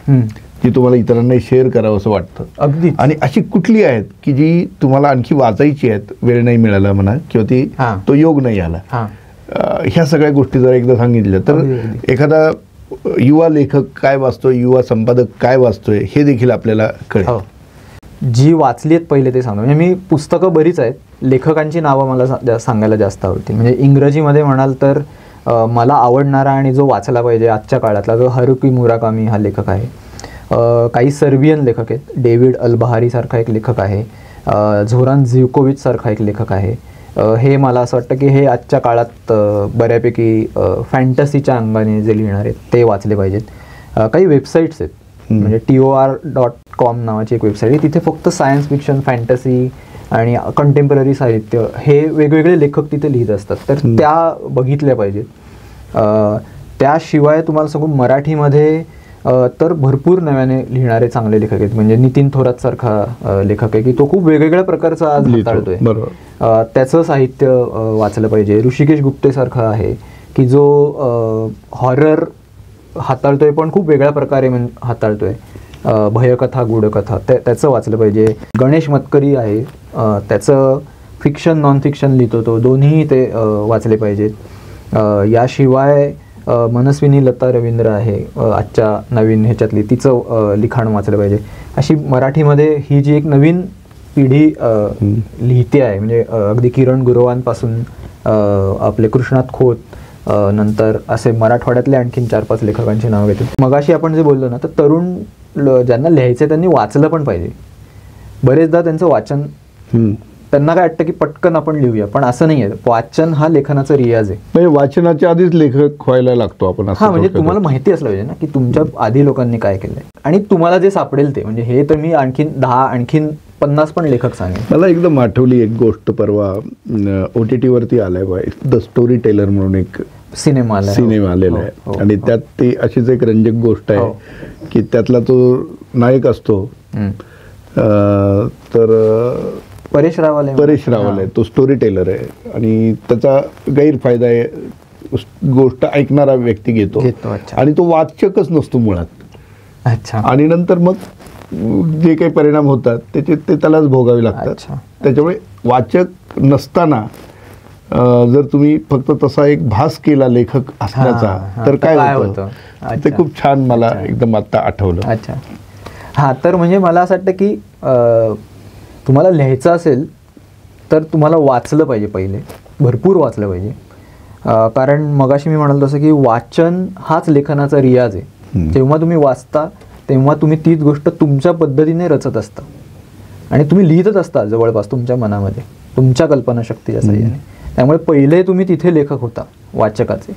जी तुम्हाला इतरांनाही शेअर करावं असं वाटतं अगदी, आणि अशी कुठली आहेत की जी तुम्हाला आणखी वाचायची आहेत, वेळ नाही मिळाला म्हणा किंवा ती तो योग नाही आला, ह्या सगळ्या गोष्टी जर एकदा सांगितल्या तर एखादा युवा लेखक काय वाचतोय, युवा संपादक काय वाचतोय हे देखील आपल्याला कळेल. जी वाचली आहेत पहिले ते सांगतो. म्हणजे मी पुस्तकं बरीच आहेत, लेखकांची नावं मला सांगायला जास्त आवडतील. म्हणजे इंग्रजीमध्ये म्हणाल तर मला आवडणारा आणि जो वाचला पाहिजे आजच्या काळातला जो हारुकी मुराकामी हा लेखक आहे. काही सर्बियन लेखक आहेत, डेव्हिड अल्बहारी सारखा एक लेखक आहे, झोरान झिवकोविच सारखा एक लेखक आहे. हे मला असं वाटतं की हे आजच्या काळात बऱ्यापैकी फॅन्टसीच्या अंगाने जे लिहिणार आहेत ते वाचले पाहिजेत. काही वेबसाईट्स आहेत, म्हणजे TOR.com नावाची एक वेबसाईट आहे, तिथे फक्त सायन्स फिक्शन, फॅन्टसी आणि कंटेम्पररी साहित्य हे वेगवेगळे लेखक तिथे लिहित असतात, तर त्या बघितल्या पाहिजेत. त्याशिवाय तुम्हाला सांगू मराठीमध्ये तर भरपूर नव्याने लिहिणारे चांगले लेखक आहेत. म्हणजे नितीन थोरात सारखा लेखक आहे की तो खूप वेगवेगळ्या प्रकारचा आज हाताळतोय, त्याचं साहित्य वाचलं पाहिजे. ऋषिकेश गुप्ते सारखा आहे की जो हॉरर हाताळतोय पण खूप वेगळ्या प्रकारे हाताळतोय, भयकथा, गूढकथा, त्याचं वाचलं पाहिजे. गणेश मतकरी आहे, त्याचं फिक्शन नॉन फिक्शन लिहितो तो, दोन्ही ते वाचले पाहिजेत. याशिवाय मनस्विनी लता रवींद्र आहे आजच्या नवीन ह्याच्यातली, तिचं लिखाण वाचलं पाहिजे. अशी मराठीमध्ये ही जी एक नवीन पिढी लिहिते आहे, म्हणजे अगदी किरण गुरवांपासून आपले कृष्णात खोत, नंतर असे मराठवाड्यातले आणखीन 4-5 लेखकांची नावं घेतो. मगाशी आपण जे बोललो ना, तर तरुण ज्यांना लिहायचं त्यांनी वाचलं पण पाहिजे. बरेचदा त्यांचं वाचन त्यांना काय वाटतं की पटकन आपण लिहूया, पण असं नाही आहे. वाचन हा लेखनाचा रियाज आहे. म्हणजे वाचनाच्या आधीच लेखक व्हायला लागतो आपण. म्हणजे तुम्हाला माहिती असलं पाहिजे ना की तुमच्या आधी लोकांनी काय केलंय आणि तुम्हाला जे सापडेल ते. म्हणजे हे तर मी आणखीन 10 आणखीन 50 पण लेखक सांगेन. मला एकदम आठवली एक गोष्ट, परवा OTT वरती आलाय बाय द स्टोरी टेलर म्हणून एक सिनेमा आलेला आहे, आणि त्यात ती अशीच एक रंजक गोष्ट आहे की त्यातला तो नायक असतो तर परेश रावल आहे, तो स्टोरी टेलर आहे आणि त्याचा गैरफायदा आहे, गोष्ट ऐकणारा व्यक्ती घेतो आणि तो वाचकच नसतो मुळात. अच्छा. आणि नंतर मग जे काही परिणाम होतात त्याचे ते त्यालाच भोगावे लागतात. त्याच्यामुळे वाचक नसताना जर तुम्ही फक्त तसा एक भास केला लेखक असण्याचा तर काय होतं ते खूप छान मला एकदम आता आठवलं. अच्छा. हां, तर म्हणजे मला असं वाटतं की तुम्हाला लिहायचं असेल तर तुम्हाला वाचलं पाहिजे, पहिले भरपूर वाचलं पाहिजे. कारण मगाशी मी म्हणालो तसं की वाचन हाच लेखनाचा रियाज आहे. जेव्हा तुम्ही वाचता तेव्हा तुम्ही तीच गोष्ट तुमच्या पद्धतीने रचत असता आणि तुम्ही लिहितच असता जवळपास तुमच्या मनामध्ये, तुमच्या कल्पनाशक्तीच्या साहाय्याने. त्यामुळे पहिले तुम्ही तिथे लेखक होता वाचकाचे.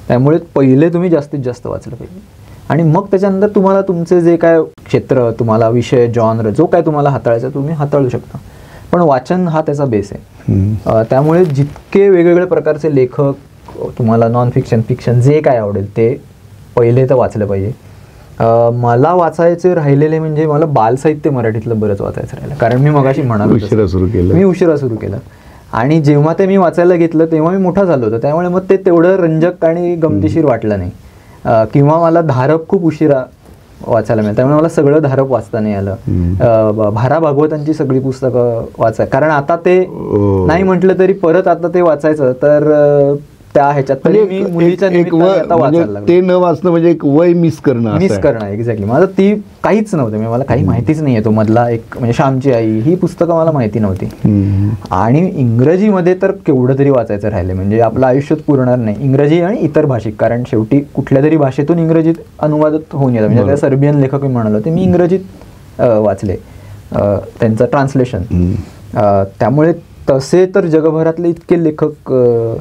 त्यामुळे पहिले तुम्ही जास्तीत जास्त वाचलं पाहिजे आणि मग त्याच्यानंतर तुम्हाला तुमचे जे काय क्षेत्र, तुम्हाला विषय, जॉनर जो काय तुम्हाला हाताळायचा तुम्ही हाताळू शकता. पण वाचन हा त्याचा बेस आहे. त्यामुळे जितके वेगवेगळे प्रकारचे लेखक, तुम्हाला नॉन फिक्शन, फिक्शन जे काय आवडेल ते पहिले तर वाचलं पाहिजे. मला वाचायचे राहिलेले म्हणजे मला बालसाहित्य मराठीतलं बरंच वाचायचं राहिलं. कारण मी मगाशी म्हणालो मी उशिरा सुरू केलं आणि जेव्हा ते मी वाचायला घेतलं तेव्हा मी मोठा झालो होतो. त्यामुळे मग ते तेवढं रंजक आणि गमतीशीर वाटलं नाही. किंवा मला धारप खूप उशिरा वाचायला मिळालं, त्यामुळे मला सगळं धारप वाचता नाही आलं. भारा भागवतांची सगळी पुस्तकं वाचाय, कारण आता ते नाही म्हटलं तरी परत आता ते वाचायचं तर त्या ह्याच्यात तरी मी मुलीच्या ते न वाचणं म्हणजे एक वय मिस करणं. एक्झॅक्टली. माझं ती काहीच नव्हतं, मला काही माहितीच नाहीये. तो मधला एक म्हणजे श्यामची आई ही पुस्तकं मला माहिती नव्हती. आणि इंग्रजीमध्ये तर केवढं तरी वाचायचं राहिले, म्हणजे आपलं आयुष्यात पुरणार नाही. इंग्रजी आणि इतर भाषिक, कारण शेवटी कुठल्या तरी भाषेतून इंग्रजीत अनुवादित होऊन येतं. म्हणजे त्या सर्बियन लेखक मी म्हणालो ते मी इंग्रजीत वाचले, त्यांचं ट्रान्सलेशन. त्यामुळे तसे तर जगभरातले इतके लेखक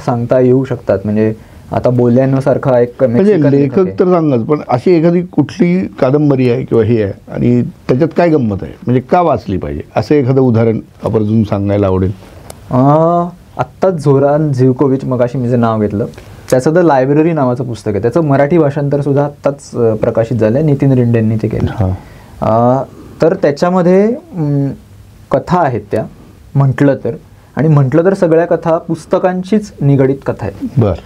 सांगता येऊ शकतात. म्हणजे आता बोल्यानुसारखा एक लेखक तर सांगाच, पण अशी एखादी कुठली कादंबरी आहे किंवा हे आहे आणि त्याच्यात काय गंमत आहे, म्हणजे का वाचली पाहिजे, असं एखादं उदाहरण आवर्जून सांगायला आवडेल. आत्ताच झोरान झिवकोविच, मगाशी मी जे नाव घेतलं, त्याचं द लायब्ररी नावाचं पुस्तक आहे. त्याचं मराठी भाषांतर सुद्धा आत्ताच प्रकाशित झालं आहे, नितीन रिंडेंनी ते केलं. तर त्याच्यामध्ये कथा आहेत त्या म्हटलं तर, आणि म्हटलं तर सगळ्या कथा पुस्तकांशीच निगडीत कथा आहेत.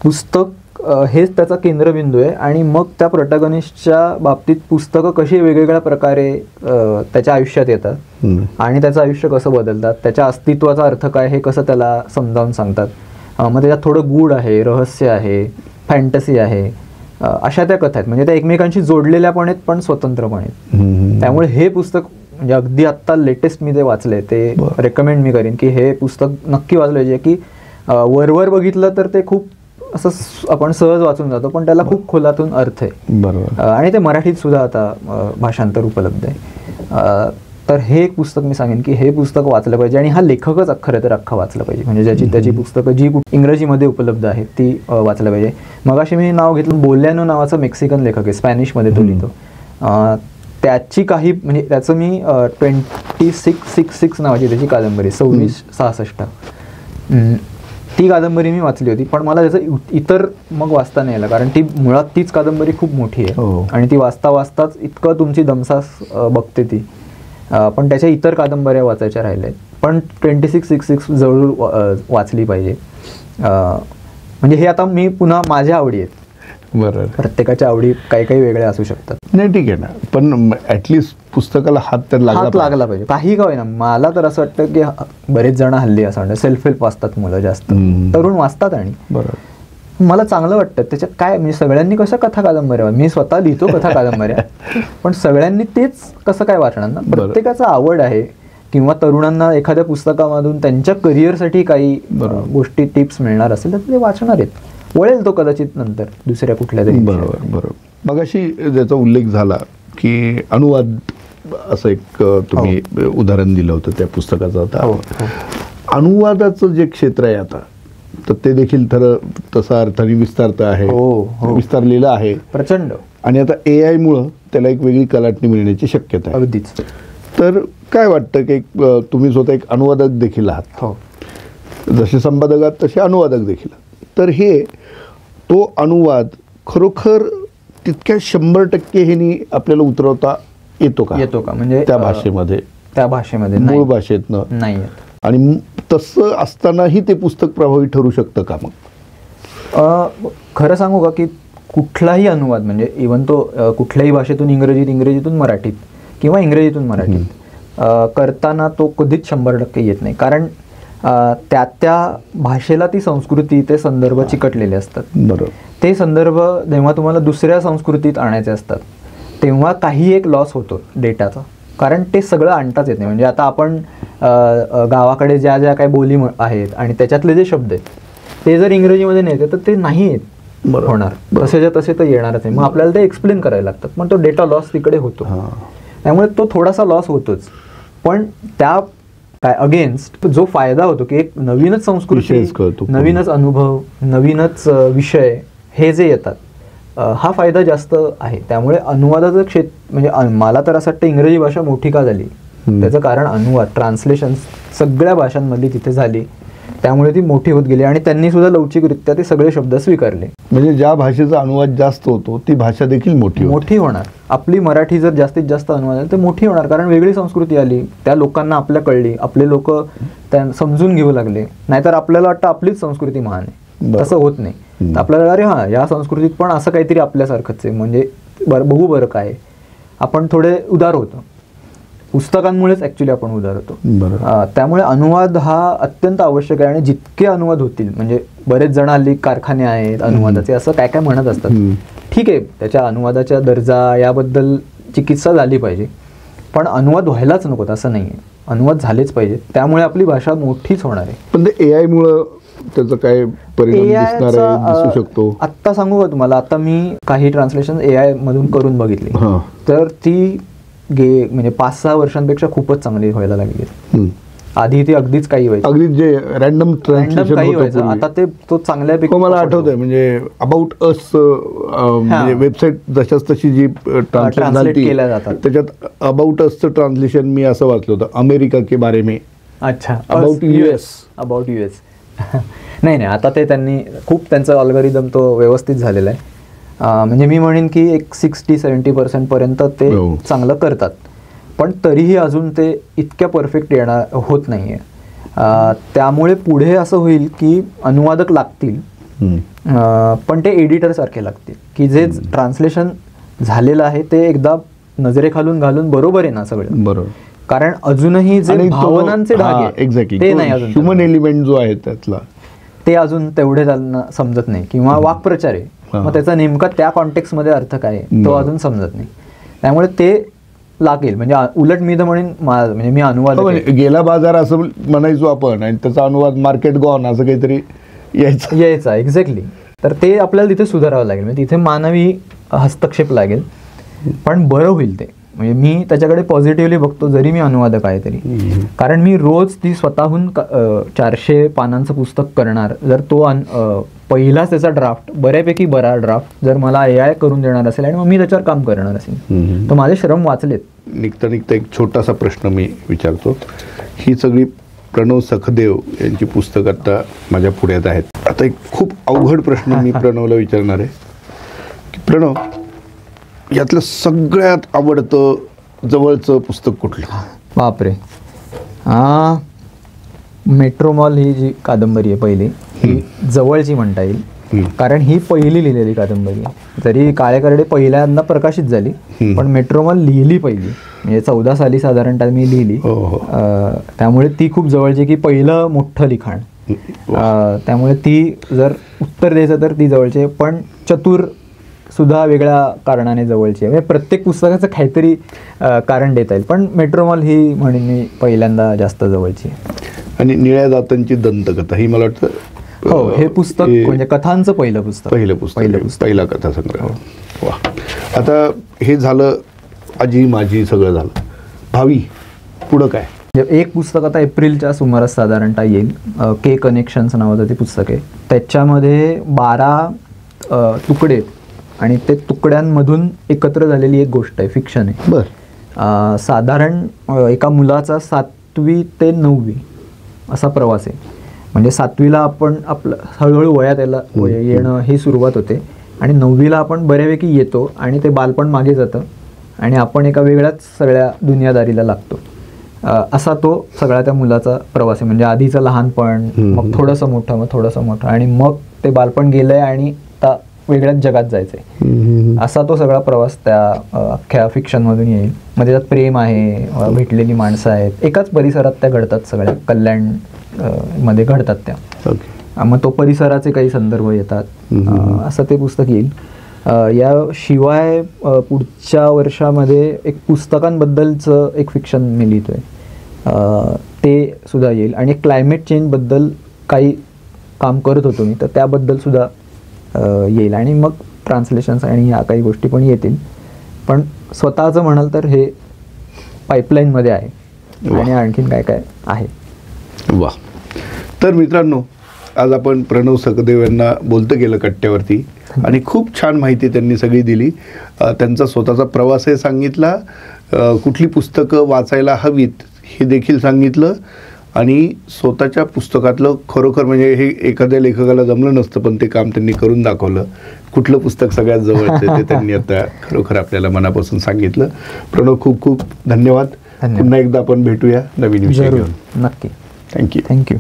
पुस्तक हेच त्याचा केंद्रबिंदू आहे आणि मग त्या प्रोटॅगनिस्टच्या बाबतीत पुस्तकं कशी वेगवेगळ्या प्रकारे त्याच्या आयुष्यात येतात आणि त्याचं आयुष्य कसं बदलतात, त्याच्या अस्तित्वाचा अर्थ काय हे कसं त्याला समजावून सांगतात. मग त्याच्यात थोडं गूढ आहे, रहस्य आहे, फॅन्टसी आहे, अशा त्या कथा आहेत. म्हणजे त्या एकमेकांशी जोडलेल्या पण आहेत पण स्वतंत्रपणे आहेत. त्यामुळे हे पुस्तक म्हणजे अगदी आत्ता लेटेस्ट मी ते वाचले, ते रेकमेंड मी करीन की हे पुस्तक नक्की वाचलं पाहिजे. की वरवर बघितलं तर ते खूप असं आपण सहज वाचून जातो, पण त्याला खूप खोलातून अर्थ आहे. आणि ते मराठीत सुद्धा आता भाषांतर उपलब्ध आहे. तर हे एक पुस्तक मी सांगेन की हे पुस्तक वाचलं पाहिजे आणि हा लेखकच खरं तर अख्खा वाचलं पाहिजे. म्हणजे ज्याची त्याची पुस्तकं जी इंग्रजीमध्ये उपलब्ध आहेत ती वाचलं पाहिजे. मगाशी मी नाव घेतलं, बोल्यानो नावाचा मेक्सिकन लेखक आहे, स्पॅनिशमध्ये तो लिहितो. त्याची काही म्हणजे त्याचं मी 2666 नावाची त्याची कादंबरी, 2666 ती कादंबरी मी वाचली होती. पण मला त्याचं इतर मग वाचता नाही आलं, कारण ती मुळात तीच कादंबरी खूप मोठी आहे आणि ती वाचता वाचताच इतकं तुमची दमसास बघते ती. पण त्याच्या इतर कादंबऱ्या वाचायच्या राहिल्या. पण 2666 जरूर वाचली पाहिजे. म्हणजे हे आता मी पुन्हा माझ्या आवडी आहेत, बरोबर, प्रत्येकाच्या आवडी काही काही वेगळ्या असू शकतात. नाही ठीक आहे ना, पण ऍटलिस्ट पुस्तकाला हात तर लागला पाहिजे, काही का होईना. मला तर असं वाटतं की बरेच जण हल्ली असं वाटतं सेल्फ हेल्प वाचतात मुलं, जास्त तरुण वाचतात आणि बरोबर मला चांगलं वाटतं. त्याच्यात काय म्हणजे सगळ्यांनी कशा कथा कादंबऱ्या, मी स्वतः लिहितो कथा कादंबऱ्या, पण सगळ्यांनी तेच कसं काय वाचणार ना. प्रत्येकाचा आवड आहे किंवा तरुणांना एखाद्या पुस्तकामधून त्यांच्या करिअरसाठी काही गोष्टी टिप्स मिळणार असेल तर ते वाचणार आहेत. वळेल तो कदाचित नंतर दुसऱ्या कुठल्या तरी. बरोबर. मग अशी ज्याचा उल्लेख झाला की अनुवाद, असं एक तुम्ही उदाहरण दिलं होतं त्या पुस्तकाचं. आता अनुवादाचं जे क्षेत्र आहे आता, तर ते देखील तसा अर्थाने विस्तारत आहे, विस्तारलेलं आहे प्रचंड. आणि आता AI मुळे त्याला एक वेगळी कलाटणी मिळण्याची शक्यता आहे. अगदीच. तर काय वाटतं की तुम्ही स्वतः एक अनुवादक देखील आहात, जसे संपादक आहात तसे अनुवादक देखील. तर हे तो अनुवाद खरोखर तितक्या 100% ह्यानी आपल्याला उतरवता येतो का? म्हणजे त्या भाषेमध्ये त्या भाषेमध्ये मूळ भाषेतनं नाही आहेत. आणि तसं असतानाही ते पुस्तक प्रभावी ठरू शकतं का मग? खरं सांगू का की कुठलाही अनुवाद म्हणजे इवन तो कुठल्याही भाषेतून इंग्रजीतून मराठीत किंवा इंग्रजीतून मराठीत करताना तो कधीच 100% येत नाही. कारण त्या भाषेला ती संस्कृती ते संदर्भ चिकटलेले असतात. बरोबर. ते संदर्भ जेव्हा तुम्हाला दुसऱ्या संस्कृतीत आणायचे असतात तेव्हा काही एक लॉस होतो डेटाचा. कारण ते सगळं आणताच येत नाही. म्हणजे आता आपण गावाकडे ज्या ज्या काही बोली आहेत आणि त्याच्यातले जे शब्द आहेत ते जर इंग्रजीमध्ये नेते तर ते नाही येत होणार, तसेच्या तसे तर येणारच नाही. मग आपल्याला ते एक्सप्लेन करायला लागतात. मग तो डेटा लॉस तिकडे होतो. त्यामुळे तो थोडासा लॉस होतोच. पण त्या काय अगेन्स्ट जो फायदा होतो की एक नवीनच संस्कृती, नवीनच अनुभव, नवीनच विषय हे जे येतात हा फायदा जास्त आहे. त्यामुळे अनुवादाचं क्षेत्र म्हणजे मला तर असं वाटतं इंग्रजी भाषा मोठी का झाली त्याचं कारण अनुवाद, ट्रान्सलेशन सगळ्या भाषांमधली तिथे झाली. त्यामुळे ती मोठी होत गेली आणि त्यांनी सुद्धा लवचिकरित्या ते सगळे शब्द स्वीकारले. म्हणजे ज्या भाषेचा अनुवाद जास्त होतो ती भाषा देखील मोठी होणार. आपली मराठी जर जास्तीत जास्त अनुवाद झाला तर मोठी होणार. कारण वेगळी संस्कृती आली, त्या लोकांना आपल्या कळली, आपले लोक त्या समजून घेऊ लागले. नाहीतर आपल्याला वाटतं आपलीच संस्कृती महान आहे, तसं होत नाही. आपल्याला अरे हां या संस्कृतीत पण असं काहीतरी आपल्यासारखंच आहे, म्हणजे बघू बरं काय. आपण थोडे उदार होतो. पुस्तकांमुळेच ॲक्च्युली आपण उदार होतो. त्यामुळे अनुवाद हा अत्यंत आवश्यक आहे. आणि जितके अनुवाद होतील, म्हणजे बरेच जण हल्ली कारखाने आहेत अनुवादाचे असं काय काय म्हणत असतात. ठीक आहे, त्याच्या अनुवादाच्या दर्जा याबद्दल चिकित्सा झाली पाहिजे, पण अनुवाद व्हायलाच नकोत असं नाही आहे. अनुवाद झालेच पाहिजे. त्यामुळे आपली भाषा मोठीच होणार आहे. पण ते AI मुळे त्याचा काय परिणाम दिसू शकतो? आत्ता सांगू का तुम्हाला, आता मी काही ट्रान्सलेशन AI मधून करून बघितली तर ती म्हणजे 5-6 वर्षांपेक्षा खूपच चांगली व्हायला लागली. आधी ती अगदीच काही व्हायचं, अगदीच जे रॅन्डम काही व्हायचं. आता ते तो चांगल्यापैकी मला आठवतंय. म्हणजे अबाउट अस म्हणजे वेबसाईट जशाच तशी जी ट्रान्सलेट केल्या जातात त्याच्यात अबाउट असचं ट्रान्सलेशन मी असं वाचलं होतं, अमेरिका के बारे में. अच्छा, अबाउट US नाही आता ते त्यांनी खूप त्यांचं अल्गोरिदम तो व्यवस्थित झालेला आहे. म्हणजे मी म्हणेन की एक 60-70% पर्यंत ते चांगलं करतात. पण तरीही अजून ते इतक्या परफेक्ट होत नाहीये. त्यामुळे पुढे असं होईल की अनुवादक लागतील, पण ते एडिटर सारखे लागतील की जे ट्रान्सलेशन झालेलं आहे ते एकदा नजरेखालून घालून बरोबर आहे ना सगळं. बरोबर. कारण अजूनही जे भावनांचे धागे ते नाही, अजून ह्युमन एलिमेंट जो आहे त्यातला ते अजून तेवढे त्यांना समजत नाही. किंवा वाक्प्रचार आहे, मग त्याचा नेमका त्या कॉन्टेक्स्ट मध्ये अर्थ काय आहे तो अजून समजत नाही. त्यामुळे ते लागेल. म्हणजे उलट मी तर म्हणेन म्हणजे मी अनुवाद गेला बाजार असं म्हणायचो आपण आणि त्याचा अनुवाद मार्केट गॉन असं काहीतरी यायचा. एक्झॅक्टली. तर ते आपल्याला तिथे सुधारावं लागेल. म्हणजे तिथे मानवी हस्तक्षेप लागेल, पण बरं होईल ते. म्हणजे मी त्याच्याकडे पॉझिटिव्हली बघतो जरी मी अनुवादक आहे तरी. कारण मी रोज ती स्वतःहून 400 पानांचं पुस्तक करणार. जर तो पहिलाच त्याचा ड्राफ्ट बऱ्यापैकी बरा ड्राफ्ट जर मला AI करून देणार असेल आणि मग मी त्याच्यावर काम करणार असेल तर माझे श्रम वाचलेत. निघता एक छोटासा प्रश्न मी विचारतो. ही सगळी प्रणव सखदेव यांची पुस्तक आता माझ्या पुढ्यात आहेत. आता एक खूप अवघड प्रश्न मी प्रणवला विचारणार आहे की प्रणव, यातलं सगळ्यात आवडतं जवळचं पुस्तक कुठलं? बापरे, मेट्रो मॉल ही जी कादंबरी आहे पहिली, ही जवळची म्हणता येईल. कारण ही पहिली लिहिलेली कादंबरी आहे. जरी काळेकरडे पहिल्यांदा प्रकाशित झाली, पण मेट्रो मॉल लिहिली पहिली. म्हणजे 14 साली साधारणतः मी लिहिली. त्यामुळे ती खूप जवळची की पहिलं मोठं लिखाण. त्यामुळे ती जर उत्तर द्यायचं तर ती जवळची. पण चतुर सुद्धा वेगळ्या कारणाने जवळची आहे. म्हणजे प्रत्येक पुस्तकाचं काहीतरी कारण देता येईल, पण मेट्रो मॉल ही म्हणून मी पहिल्यांदा जास्त जवळची आहे. आणि निळ्या दातांची दंतकथा ही मला वाटतं हे पुस्तक म्हणजे कथांचं पहिलं पुस्तक, पहिला कथासंग्रह. वा. आता हे झालं आजी माझी सगळं झालं. भावी पुढं काय? एक पुस्तक आता एप्रिलच्या सुमारास साधारणतः येईल. के कनेक्शन्स नावाचं ते पुस्तक आहे. त्याच्यामध्ये 12 तुकडे आणि ते तुकड्यांमधून एकत्र झालेली एक गोष्ट आहे, फिक्शन आहे. बरं. साधारण एका मुलाचा 7वी ते 9वी असा प्रवास आहे. म्हणजे 7वीला आपण आपलं हळूहळू वयात येणं ही सुरुवात होते आणि 9वीला आपण बऱ्यापैकी येतो आणि ते बालपण मागे जातं आणि आपण एका वेगळ्याच सगळ्या दुनियादारीला लागतो. असा तो सगळा त्या मुलाचा प्रवास आहे. म्हणजे आधीचं लहानपण, मग थोडंसं मोठं, मग थोडंसं मोठं, आणि मग ते बालपण गेलंय आणि आता वेगळ्याच जगात जायचंय. असा तो सगळा प्रवास त्या अख्ख्या फिक्शनमधून येईल. मग त्याच्यात प्रेम आहे, भेटलेली माणसं आहेत, एकाच परिसरात त्या घडतात, सगळ्या कल्याण मध्ये घडतात त्या. मग तो परिसराचे काही संदर्भ येतात, असं ते पुस्तक येईल. याशिवाय पुढच्या वर्षामध्ये एक पुस्तकांबद्दलचं एक फिक्शन मी लिहितोय, ते सुद्धा येईल. आणि क्लायमेट चेंजबद्दल काही काम करत होतो मी, तर त्याबद्दल सुद्धा येईल. आणि मग ट्रान्सलेशन्स आणि ह्या काही गोष्टी पण येतील. पण स्वतःचं म्हणाल तर हे पाईपलाईनमध्ये आहे आणि आणखीन काय काय आहे. वा. तर मित्रांनो, आज आपण प्रणव सखदेव यांना बोलतं गेलं कट्ट्यावरती, आणि खूप छान माहिती त्यांनी सगळी दिली. त्यांचा स्वतःचा प्रवासही सांगितला, कुठली पुस्तकं वाचायला हवीत हे देखील सांगितलं, आणि स्वतःच्या पुस्तकातलं खरोखर म्हणजे हे एखाद्या लेखकाला जमलं नसतं, पण ते काम त्यांनी करून दाखवलं. कुठलं पुस्तक सगळ्यात जवळचं ते त्यांनी आता खरोखर आपल्याला मनापासून सांगितलं. प्रणव, खूप खूप धन्यवाद. पुन्हा एकदा आपण भेटूया नवीन विषय घेऊन. नक्की. थँक्यू. थँक्यू.